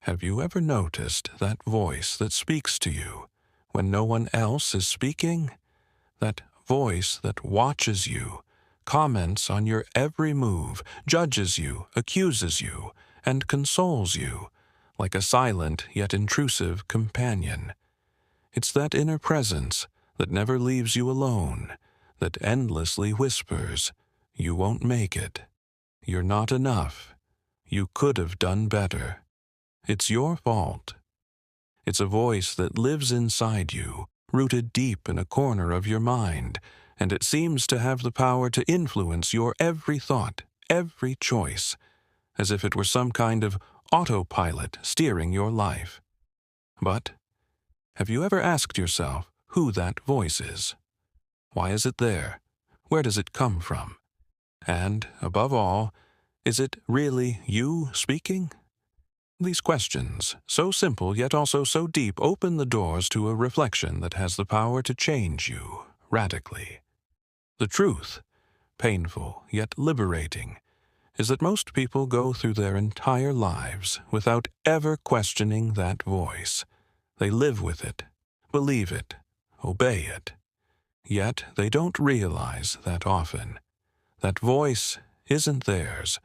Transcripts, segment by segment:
Have you ever noticed that voice that speaks to you when no one else is speaking? That voice that watches you, comments on your every move, judges you, accuses you, and consoles you, like a silent yet intrusive companion. It's that inner presence that never leaves you alone, that endlessly whispers, "You won't make it. You're not enough. You could have done better. It's your fault." It's a voice that lives inside you, rooted deep in a corner of your mind, and it seems to have the power to influence your every thought, every choice, as if it were some kind of autopilot steering your life. But have you ever asked yourself who that voice is? Why is it there? Where does it come from? And, above all, is it really you speaking? These questions, so simple yet also so deep, open the doors to a reflection that has the power to change you radically. The truth, painful yet liberating, is that most people go through their entire lives without ever questioning that voice. They live with it, believe it, obey it. Yet they don't realize that often. That voice isn't theirs.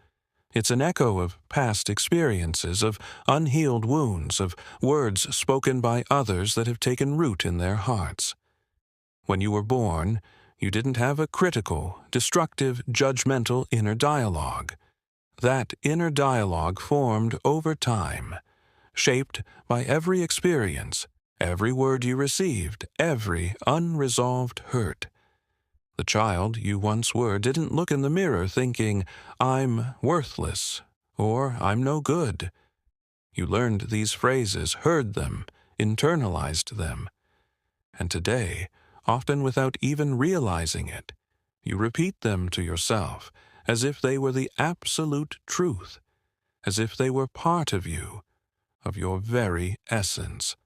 It's an echo of past experiences, of unhealed wounds, of words spoken by others that have taken root in their hearts. When you were born, you didn't have a critical, destructive, judgmental inner dialogue. That inner dialogue formed over time, shaped by every experience, every word you received, every unresolved hurt. The child you once were didn't look in the mirror thinking, "I'm worthless," or "I'm no good." You learned these phrases, heard them, internalized them. And today, often without even realizing it, you repeat them to yourself as if they were the absolute truth, as if they were part of you, of your very essence.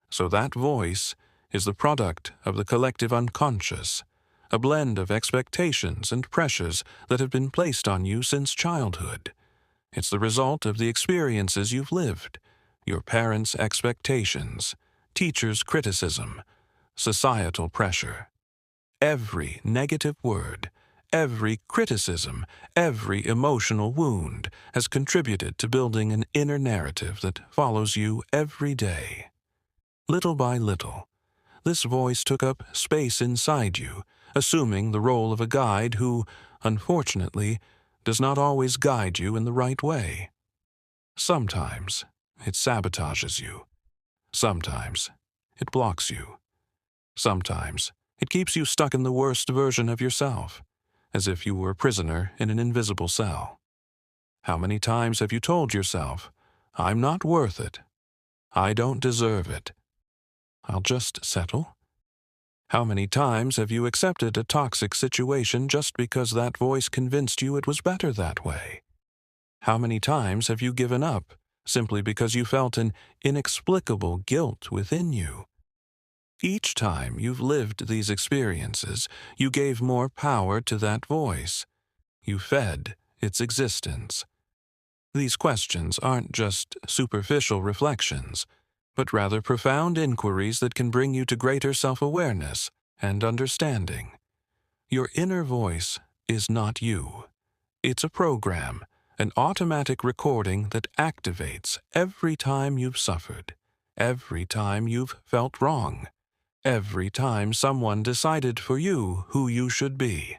So that voice is the product of the collective unconscious, a blend of expectations and pressures that have been placed on you since childhood. It's the result of the experiences you've lived, your parents' expectations, teachers' criticism, societal pressure. Every negative word, every criticism, every emotional wound has contributed to building an inner narrative that follows you every day. Little by little, this voice took up space inside you, assuming the role of a guide who, unfortunately, does not always guide you in the right way. Sometimes it sabotages you. Sometimes it blocks you. Sometimes it keeps you stuck in the worst version of yourself, as if you were a prisoner in an invisible cell. How many times have you told yourself, "I'm not worth it. I don't deserve it. I'll just settle"? How many times have you accepted a toxic situation just because that voice convinced you it was better that way? How many times have you given up simply because you felt an inexplicable guilt within you? Each time you've lived these experiences, you gave more power to that voice. You fed its existence. These questions aren't just superficial reflections, but rather profound inquiries that can bring you to greater self-awareness and understanding. Your inner voice is not you. It's a program, an automatic recording that activates every time you've suffered, every time you've felt wrong, every time someone decided for you who you should be.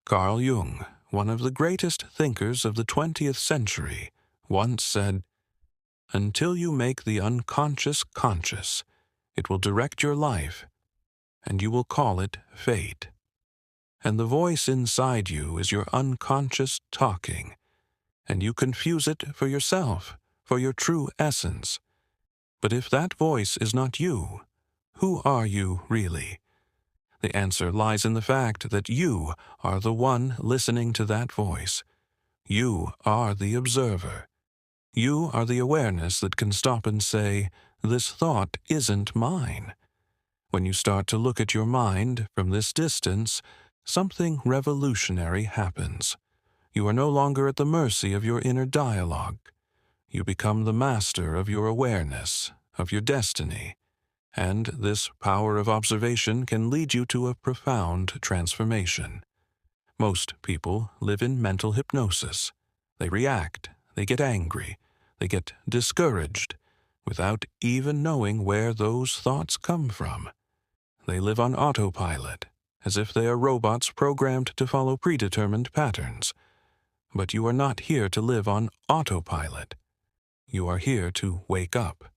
Carl Jung, one of the greatest thinkers of the 20th century, once said, "Until you make the unconscious conscious, it will direct your life, and you will call it fate." And the voice inside you is your unconscious talking, and you confuse it for yourself, for your true essence. But if that voice is not you, who are you really? The answer lies in the fact that you are the one listening to that voice. You are the observer. You are the awareness that can stop and say, "This thought isn't mine." When you start to look at your mind from this distance, something revolutionary happens. You are no longer at the mercy of your inner dialogue. You become the master of your awareness, of your destiny, and this power of observation can lead you to a profound transformation. Most people live in mental hypnosis. They react, they get angry, they get discouraged, without even knowing where those thoughts come from. They live on autopilot, as if they are robots programmed to follow predetermined patterns. But you are not here to live on autopilot. You are here to wake up.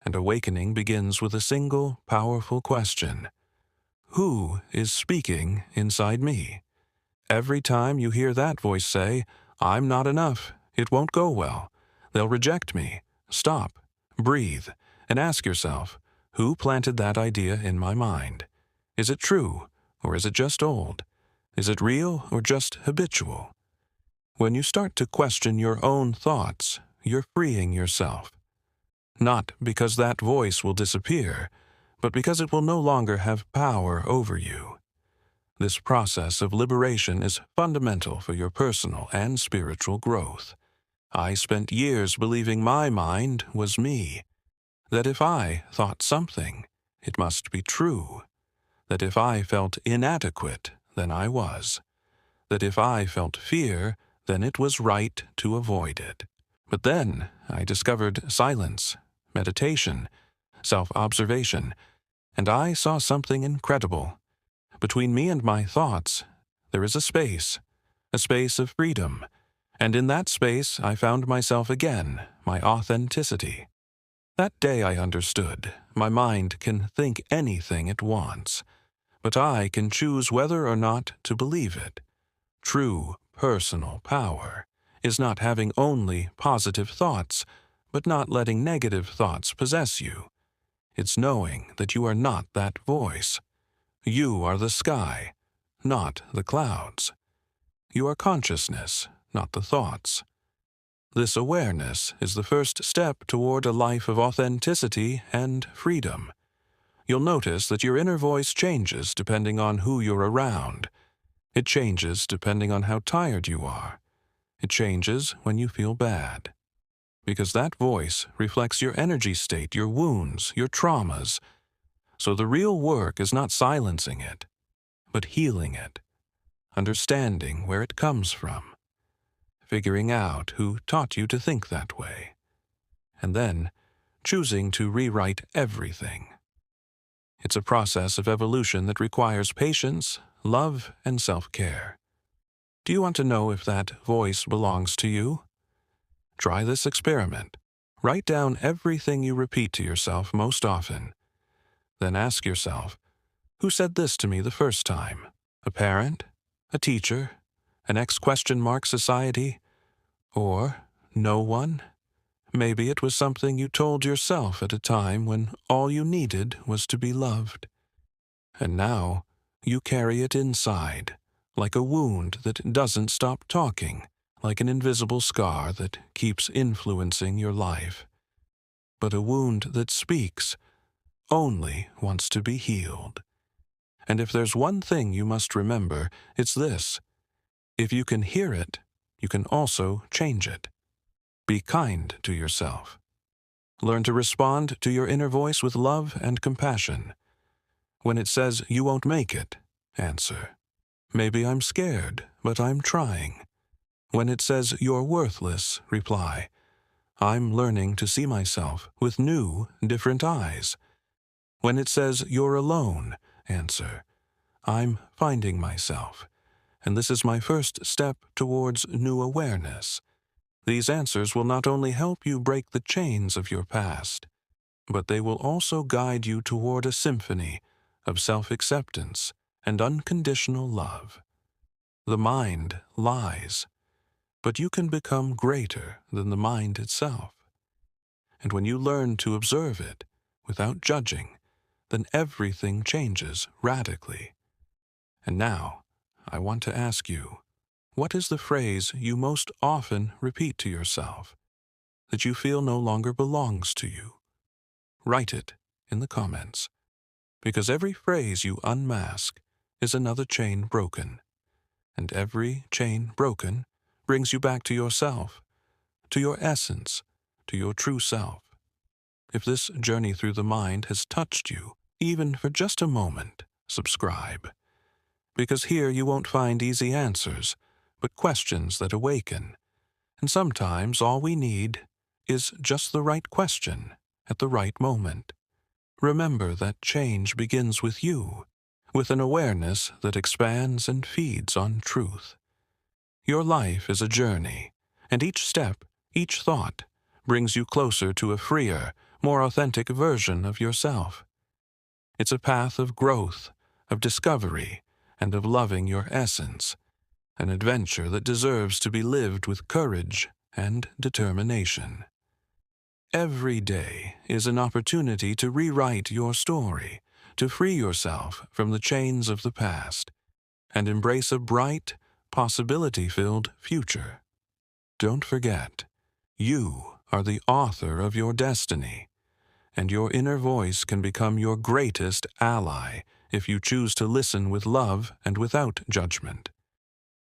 And awakening begins with a single, powerful question. Who is speaking inside me? Every time you hear that voice say, "I'm not enough, it won't go well, they'll reject me," stop, breathe, and ask yourself, who planted that idea in my mind? Is it true, or is it just old? Is it real, or just habitual? When you start to question your own thoughts, you're freeing yourself. Not because that voice will disappear, but because it will no longer have power over you. This process of liberation is fundamental for your personal and spiritual growth. I spent years believing my mind was me, that if I thought something, it must be true, that if I felt inadequate, then I was, that if I felt fear, then it was right to avoid it. But then I discovered silence, meditation, self-observation, and I saw something incredible. Between me and my thoughts, there is a space of freedom, and in that space I found myself again, my authenticity. That day I understood, my mind can think anything it wants, but I can choose whether or not to believe it. True personal power is not having only positive thoughts, but not letting negative thoughts possess you. It's knowing that you are not that voice. You are the sky, not the clouds. You are consciousness, not the thoughts. This awareness is the first step toward a life of authenticity and freedom. You'll notice that your inner voice changes depending on who you're around. It changes depending on how tired you are. It changes when you feel bad. Because that voice reflects your energy state, your wounds, your traumas. So the real work is not silencing it, but healing it, understanding where it comes from, figuring out who taught you to think that way, and then choosing to rewrite everything. It's a process of evolution that requires patience, love, and self-care. Do you want to know if that voice belongs to you? Try this experiment. Write down everything you repeat to yourself most often. Then ask yourself, who said this to me the first time? A parent? A teacher? An X?Society? Or no one? Maybe it was something you told yourself at a time when all you needed was to be loved. And now you carry it inside, like a wound that doesn't stop talking, like an invisible scar that keeps influencing your life. But a wound that speaks only wants to be healed. And if there's one thing you must remember, it's this. If you can hear it, you can also change it. Be kind to yourself. Learn to respond to your inner voice with love and compassion. When it says you won't make it, answer, "Maybe I'm scared, but I'm trying." When it says you're worthless, reply, "I'm learning to see myself with new, different eyes." When it says you're alone, answer, "I'm finding myself, and this is my first step towards new awareness." These answers will not only help you break the chains of your past, but they will also guide you toward a symphony of self-acceptance and unconditional love. The mind lies, but you can become greater than the mind itself. And when you learn to observe it without judging, then everything changes radically. And now, I want to ask you, what is the phrase you most often repeat to yourself that you feel no longer belongs to you? Write it in the comments, because every phrase you unmask is another chain broken, and every chain broken brings you back to yourself, to your essence, to your true self. If this journey through the mind has touched you, even for just a moment, subscribe. Because here you won't find easy answers, but questions that awaken. And sometimes all we need is just the right question at the right moment. Remember that change begins with you, with an awareness that expands and feeds on truth. Your life is a journey, and each step, each thought, brings you closer to a freer, more authentic version of yourself. It's a path of growth, of discovery, and of loving your essence, an adventure that deserves to be lived with courage and determination. Every day is an opportunity to rewrite your story, to free yourself from the chains of the past, and embrace a bright, possibility-filled future. Don't forget, you are the author of your destiny, and your inner voice can become your greatest ally if you choose to listen with love and without judgment.